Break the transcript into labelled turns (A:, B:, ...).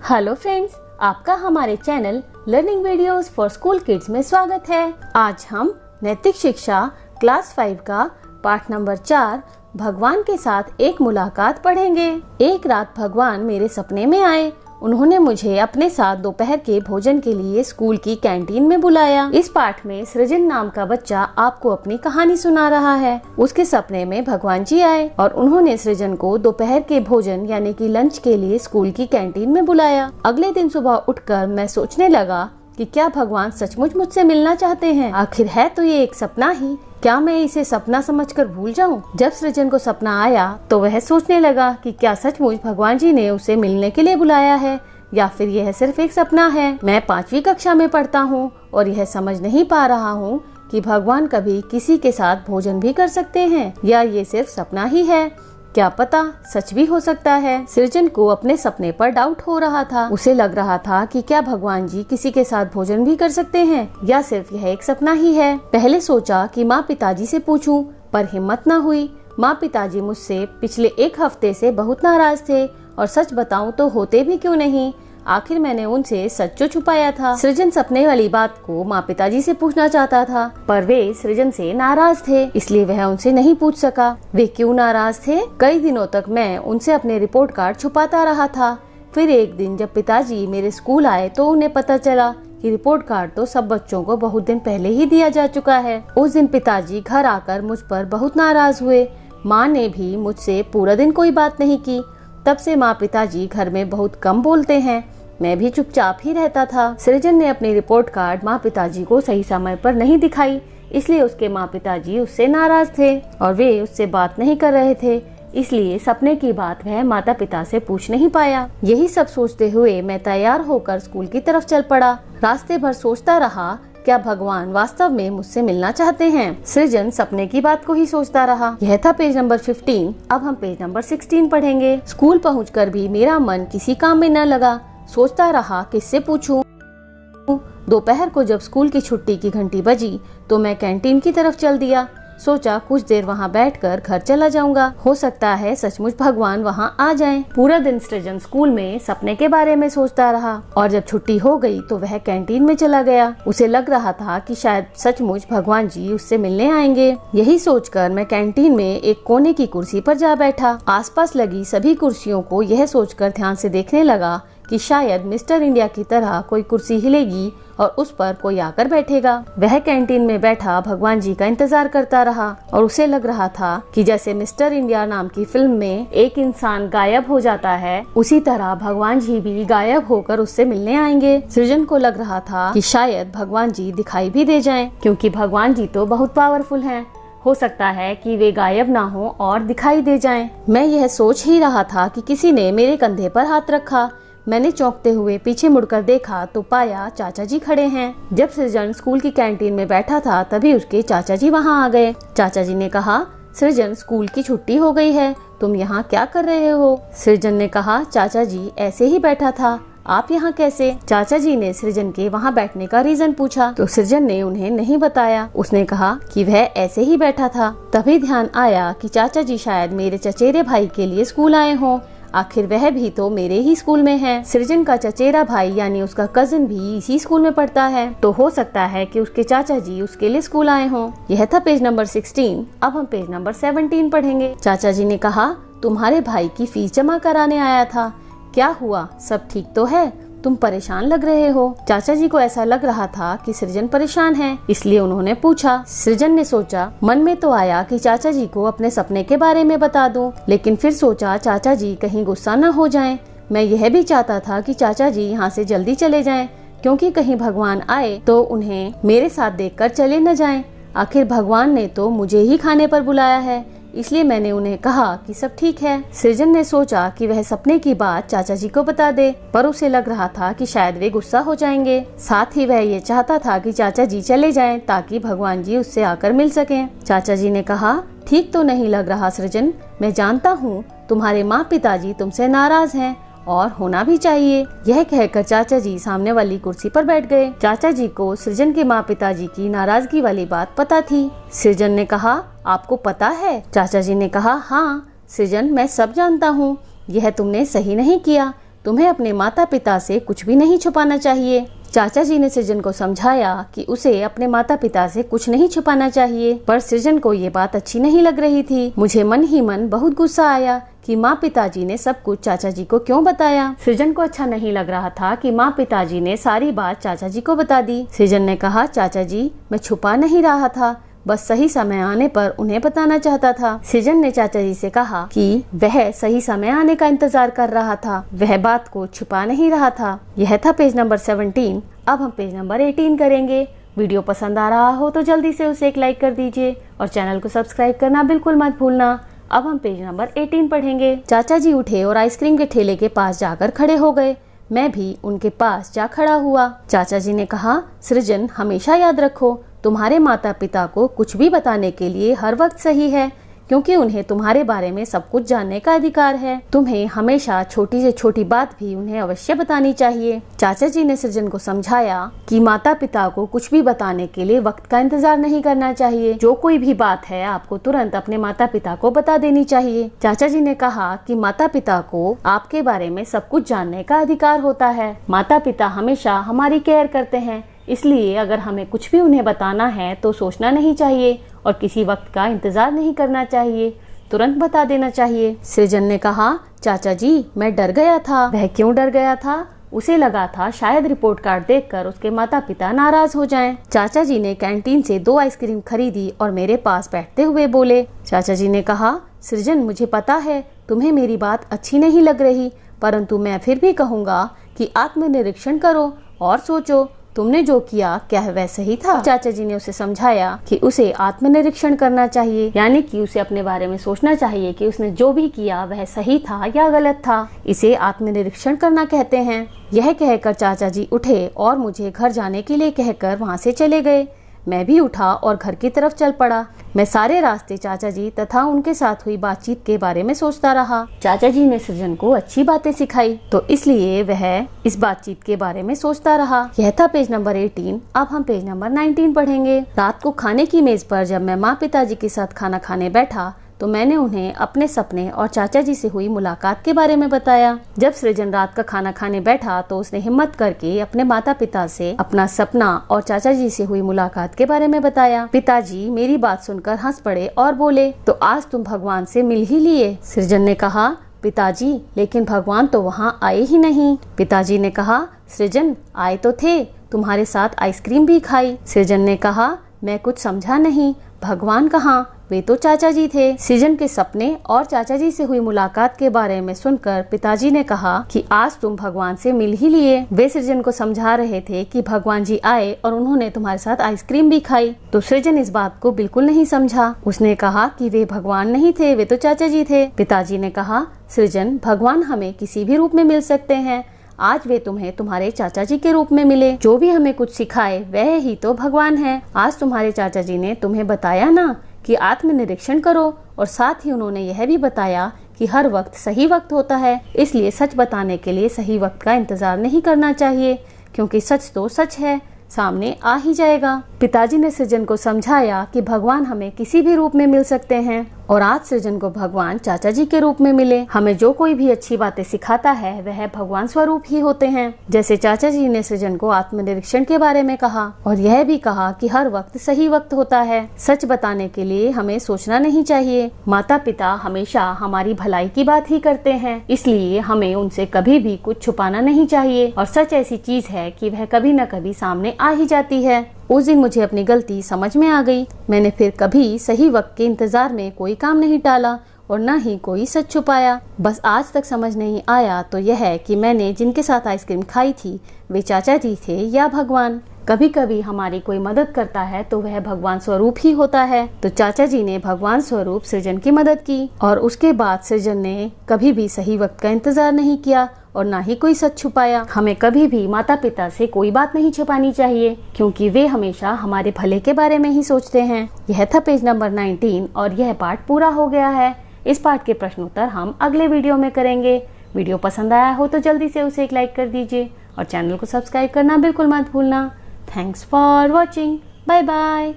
A: Hello friends, आपका हमारे channel learning videos for school kids में स्वागत है। आज हम नैतिक शिक्षा क्लास 5 का पाठ नंबर 4 भगवान के साथ एक मुलाकात पढ़ेंगे। एक रात भगवान मेरे सपने में आए। उन्होंने मुझे अपने साथ दोपहर के भोजन के लिए स्कूल की कैंटीन में बुलाया। इस पाठ में सृजन नाम का बच्चा आपको अपनी कहानी सुना रहा है। उसके सपने में भगवान जी आए और उन्होंने सृजन को दोपहर के भोजन यानी कि लंच के लिए स्कूल की कैंटीन में बुलाया। अगले दिन सुबह उठकर मैं सोचने लगा कि क्या भगवान सचमुच मुझसे मिलना चाहते हैं? आखिर है तो ये एक सपना ही, क्या मैं इसे सपना समझकर भूल जाऊं? जब सृजन को सपना आया तो वह सोचने लगा कि क्या सचमुच भगवान जी ने उसे मिलने के लिए बुलाया है या फिर यह सिर्फ एक सपना है। मैं 5वीं कक्षा में पढ़ता हूँ और यह समझ नहीं पा रहा हूँ कि भगवान कभी किसी के साथ भोजन भी कर सकते हैं या ये सिर्फ सपना ही है। क्या पता सच भी हो सकता है। सृजन को अपने सपने पर डाउट हो रहा था। उसे लग रहा था कि क्या भगवान जी किसी के साथ भोजन भी कर सकते हैं या सिर्फ यह एक सपना ही है। पहले सोचा कि माँ पिताजी से पूछूं, पर हिम्मत न हुई। माँ पिताजी मुझसे पिछले 1 हफ्ते से बहुत नाराज थे और सच बताऊं तो होते भी क्यों नहीं। आखिर मैंने उनसे सच जो छुपाया था। सृजन सपने वाली बात को माँ पिताजी से पूछना चाहता था, पर वे सृजन से नाराज थे, इसलिए वह उनसे नहीं पूछ सका। वे क्यों नाराज थे? कई दिनों तक मैं उनसे अपने रिपोर्ट कार्ड छुपाता रहा था। फिर एक दिन जब पिताजी मेरे स्कूल आए तो उन्हें पता चला कि रिपोर्ट कार्ड तो सब बच्चों को बहुत दिन पहले ही दिया जा चुका है। उस दिन पिताजी घर आकर मुझ पर बहुत नाराज हुए। माँ ने भी मुझसे पूरा दिन कोई बात नहीं की। तब से माँ पिताजी घर में बहुत कम बोलते हैं। मैं भी चुपचाप ही रहता था। सृजन ने अपनी रिपोर्ट कार्ड माँ पिताजी को सही समय पर नहीं दिखाई, इसलिए उसके माँ पिताजी उससे नाराज थे और वे उससे बात नहीं कर रहे थे। इसलिए सपने की बात वह माता पिता से पूछ नहीं पाया। यही सब सोचते हुए मैं तैयार होकर स्कूल की तरफ चल पड़ा। रास्ते भर सोचता रहा, क्या भगवान वास्तव में मुझसे मिलना चाहते हैं? सृजन सपने की बात को ही सोचता रहा। यह था पेज नंबर 15। अब हम पेज नंबर 16 पढ़ेंगे। स्कूल पहुंचकर भी मेरा मन किसी काम में न लगा। सोचता रहा किससे पूछूं। दोपहर को जब स्कूल की छुट्टी की घंटी बजी तो मैं कैंटीन की तरफ चल दिया। सोचा कुछ देर वहां बैठकर घर चला जाऊंगा। हो सकता है सचमुच भगवान वहां आ जाएं। पूरा दिन सृजन स्कूल में सपने के बारे में सोचता रहा और जब छुट्टी हो गई तो वह कैंटीन में चला गया। उसे लग रहा था कि शायद सचमुच भगवान जी उससे मिलने आएंगे। यही सोचकर मैं कैंटीन में एक कोने की कुर्सी पर जा बैठा। आसपास लगी सभी कुर्सियों को यह सोचकर ध्यान से देखने लगा कि शायद मिस्टर इंडिया की तरह कोई कुर्सी हिलेगी और उस पर कोई आकर बैठेगा। वह कैंटीन में बैठा भगवान जी का इंतजार करता रहा और उसे लग रहा था कि जैसे मिस्टर इंडिया नाम की फिल्म में एक इंसान गायब हो जाता है, उसी तरह भगवान जी भी गायब होकर उससे मिलने आएंगे। सृजन को लग रहा था कि शायद भगवान जी दिखाई भी दे जाएं, क्योंकि भगवान जी तो बहुत पावरफुल हैं। हो सकता है कि वे गायब ना हो और दिखाई दे जाएं। मैं यह सोच ही रहा था कि किसी ने मेरे कंधे पर हाथ रखा। मैंने चौंकते हुए पीछे मुड़कर देखा तो पाया चाचा जी खड़े हैं। जब सृजन स्कूल की कैंटीन में बैठा था तभी उसके चाचा जी वहां आ गए। चाचा जी ने कहा, सृजन स्कूल की छुट्टी हो गई है, तुम यहाँ क्या कर रहे हो? सृजन ने कहा, चाचा जी ऐसे ही बैठा था, आप यहाँ कैसे? चाचा जी ने सृजन के वहाँ बैठने का रीजन पूछा तो सृजन ने उन्हें नहीं बताया। उसने कहा कि वह ऐसे ही बैठा था। तभी ध्यान आया कि चाचा जी शायद मेरे चचेरे भाई के लिए स्कूल आए हों। आखिर वह भी तो मेरे ही स्कूल में है। सृजन का चचेरा भाई यानी उसका कजिन भी इसी स्कूल में पढ़ता है, तो हो सकता है कि उसके चाचा जी उसके लिए स्कूल आए हों। यह था पेज नंबर 16। अब हम पेज नंबर 17 पढ़ेंगे। चाचा जी ने कहा, तुम्हारे भाई की फीस जमा कराने आया था, क्या हुआ? सब ठीक तो है? तुम परेशान लग रहे हो। चाचा जी को ऐसा लग रहा था कि सृजन परेशान है, इसलिए उन्होंने पूछा। सृजन ने सोचा, मन में तो आया कि चाचा जी को अपने सपने के बारे में बता दूं, लेकिन फिर सोचा चाचा जी कहीं गुस्सा न हो जाएं। मैं यह भी चाहता था कि चाचा जी यहाँ से जल्दी चले जाएं, क्योंकि कहीं भगवान आए तो उन्हें मेरे साथ देखकर चले न जाएं। आखिर भगवान ने तो मुझे ही खाने पर बुलाया है, इसलिए मैंने उन्हें कहा कि सब ठीक है। सृजन ने सोचा कि वह सपने की बात चाचा जी को बता दे, पर उसे लग रहा था कि शायद वे गुस्सा हो जाएंगे। साथ ही वह ये चाहता था कि चाचा जी चले जाएं ताकि भगवान जी उससे आकर मिल सकें। चाचा जी ने कहा, ठीक तो नहीं लग रहा सृजन, मैं जानता हूँ तुम्हारे माँ पिताजी तुमसे नाराज हैं और होना भी चाहिए। यह कहकर चाचा जी सामने वाली कुर्सी पर बैठ गए। चाचा जी को सृजन के माँ पिताजी की नाराजगी वाली बात पता थी। सृजन ने कहा, आपको पता है? चाचा जी ने कहा, हाँ सृजन, मैं सब जानता हूँ। यह तुमने सही नहीं किया। तुम्हें अपने माता पिता से कुछ भी नहीं छुपाना चाहिए। चाचा जी ने सृजन को समझाया कि उसे अपने माता पिता से कुछ नहीं छुपाना चाहिए, पर सृजन को ये बात अच्छी नहीं लग रही थी। मुझे मन ही मन बहुत गुस्सा आया कि माँ पिताजी ने सब कुछ चाचा जी को क्यों बताया। सृजन को अच्छा नहीं लग रहा था कि माँ पिताजी ने सारी बात चाचा जी को बता दी। सृजन ने कहा, चाचा जी मैं छुपा नहीं रहा था, बस सही समय आने पर उन्हें बताना चाहता था। सृजन ने चाचा जी से कहा कि वह सही समय आने का इंतजार कर रहा था, वह बात को छुपा नहीं रहा था। यह था पेज नंबर 17। अब हम पेज नंबर 18 करेंगे। वीडियो पसंद आ रहा हो तो जल्दी से उसे एक लाइक कर दीजिए और चैनल को सब्सक्राइब करना बिल्कुल मत भूलना। अब हम पेज नंबर 18 पढ़ेंगे। चाचा जी उठे और आइसक्रीम के ठेले के पास जाकर खड़े हो गए। मैं भी उनके पास जा खड़ा हुआ। चाचा जी ने कहा, सृजन हमेशा याद रखो, तुम्हारे माता पिता को कुछ भी बताने के लिए हर वक्त सही है, क्योंकि उन्हें तुम्हारे बारे में सब कुछ जानने का अधिकार है। तुम्हें हमेशा छोटी से छोटी बात भी उन्हें अवश्य बतानी चाहिए। चाचा जी ने सृजन को समझाया कि माता पिता को कुछ भी बताने के लिए वक्त का इंतजार नहीं करना चाहिए। जो कोई भी बात है आपको तुरंत अपने माता पिता को बता देनी चाहिए। चाचा जी ने कहा कि माता पिता को आपके बारे में सब कुछ जानने का अधिकार होता है। माता पिता हमेशा हमारी केयर करते हैं, इसलिए अगर हमें कुछ भी उन्हें बताना है तो सोचना नहीं चाहिए और किसी वक्त का इंतजार नहीं करना चाहिए, तुरंत बता देना चाहिए। सृजन ने कहा, चाचा जी मैं डर गया था। वह क्यों डर गया था? उसे लगा था शायद रिपोर्ट कार्ड देखकर उसके माता पिता नाराज हो जाएं। चाचा जी ने कैंटीन से 2 आइसक्रीम खरीदी और मेरे पास बैठते हुए बोले। चाचा जी ने कहा, सृजन मुझे पता है तुम्हें मेरी बात अच्छी नहीं लग रही, परंतु मैं फिर भी कहूँगा कि आत्मनिरीक्षण करो और सोचो तुमने जो किया क्या वह सही था। चाचा जी ने उसे समझाया कि उसे आत्मनिरीक्षण करना चाहिए, यानी कि उसे अपने बारे में सोचना चाहिए कि उसने जो भी किया वह सही था या गलत था। इसे आत्मनिरीक्षण करना कहते हैं। यह कहकर चाचा जी उठे और मुझे घर जाने के लिए कहकर वहाँ से चले गए। मैं भी उठा और घर की तरफ चल पड़ा। मैं सारे रास्ते चाचा जी तथा उनके साथ हुई बातचीत के बारे में सोचता रहा। चाचा जी ने सृजन को अच्छी बातें सिखाई, तो इसलिए वह इस बातचीत के बारे में सोचता रहा। यह था पेज नंबर 18। अब हम पेज नंबर 19 पढ़ेंगे। रात को खाने की मेज पर जब मैं माँ पिताजी के साथ खाना खाने बैठा तो मैंने उन्हें अपने सपने और चाचा जी से हुई मुलाकात के बारे में बताया। जब सृजन रात का खाना खाने बैठा तो उसने हिम्मत करके अपने माता पिता से अपना सपना और चाचा जी से हुई मुलाकात के बारे में बताया। पिताजी मेरी बात सुनकर हंस पड़े और बोले, तो आज तुम भगवान से मिल ही लिए? सृजन ने कहा, पिताजी लेकिन भगवान तो वहाँ आए ही नहीं। पिताजी ने कहा, सृजन आए तो थे, तुम्हारे साथ आइसक्रीम भी खाई। सृजन ने कहा, मैं कुछ समझा नहीं, भगवान कहाँ? वे तो चाचा जी थे। सृजन के सपने और चाचा जी से हुई मुलाकात के बारे में सुनकर पिताजी ने कहा कि आज तुम भगवान से मिल ही लिए। वे सृजन को समझा रहे थे कि भगवान जी आए और उन्होंने तुम्हारे साथ आइसक्रीम भी खाई। तो सृजन इस बात को बिल्कुल नहीं समझा। उसने कहा कि वे भगवान नहीं थे, वे तो चाचा जी थे। पिताजी ने कहा, सृजन भगवान हमें किसी भी रूप में मिल सकते हैं। आज वे तुम्हें तुम्हारे चाचा जी के रूप में मिले। जो भी हमें कुछ सिखाए वह ही तो भगवान है। आज तुम्हारे चाचा जी ने तुम्हें बताया ना कि आत्मनिरीक्षण करो, और साथ ही उन्होंने यह भी बताया कि हर वक्त सही वक्त होता है, इसलिए सच बताने के लिए सही वक्त का इंतजार नहीं करना चाहिए, क्योंकि सच तो सच है, सामने आ ही जाएगा। पिताजी ने सृजन को समझाया कि भगवान हमें किसी भी रूप में मिल सकते हैं, और आज सृजन को भगवान चाचा जी के रूप में मिले। हमें जो कोई भी अच्छी बातें सिखाता है वह भगवान स्वरूप ही होते हैं। जैसे चाचा जी ने सृजन को आत्मनिरीक्षण के बारे में कहा और यह भी कहा कि हर वक्त सही वक्त होता है। सच बताने के लिए हमें सोचना नहीं चाहिए। माता पिता हमेशा हमारी भलाई की बात ही करते हैं, इसलिए हमें उनसे कभी भी कुछ छुपाना नहीं चाहिए, और सच ऐसी चीज है कि वह कभी न कभी सामने आ ही जाती है। उस दिन मुझे अपनी गलती समझ में आ गई। मैंने फिर कभी सही वक्त के इंतजार में कोई काम नहीं टाला और न ही कोई सच छुपाया। बस आज तक समझ नहीं आया तो यह है कि मैंने जिनके साथ आइसक्रीम खाई थी वे चाचा जी थे या भगवान। कभी कभी हमारी कोई मदद करता है तो वह भगवान स्वरूप ही होता है। तो चाचा जी ने भगवान स्वरूप सृजन की मदद की, और उसके बाद सृजन ने कभी भी सही वक्त का इंतजार नहीं किया और ना ही कोई सच छुपाया। हमें कभी भी माता पिता से कोई बात नहीं छुपानी चाहिए, क्योंकि वे हमेशा हमारे भले के बारे में ही सोचते हैं। यह था पेज नंबर 19 और यह पार्ट पूरा हो गया है। इस पार्ट के प्रश्नोत्तर हम अगले वीडियो में करेंगे। वीडियो पसंद आया हो तो जल्दी से उसे एक लाइक कर दीजिए और चैनल को सब्सक्राइब करना बिल्कुल मत भूलना। Thanks for watching. Bye bye.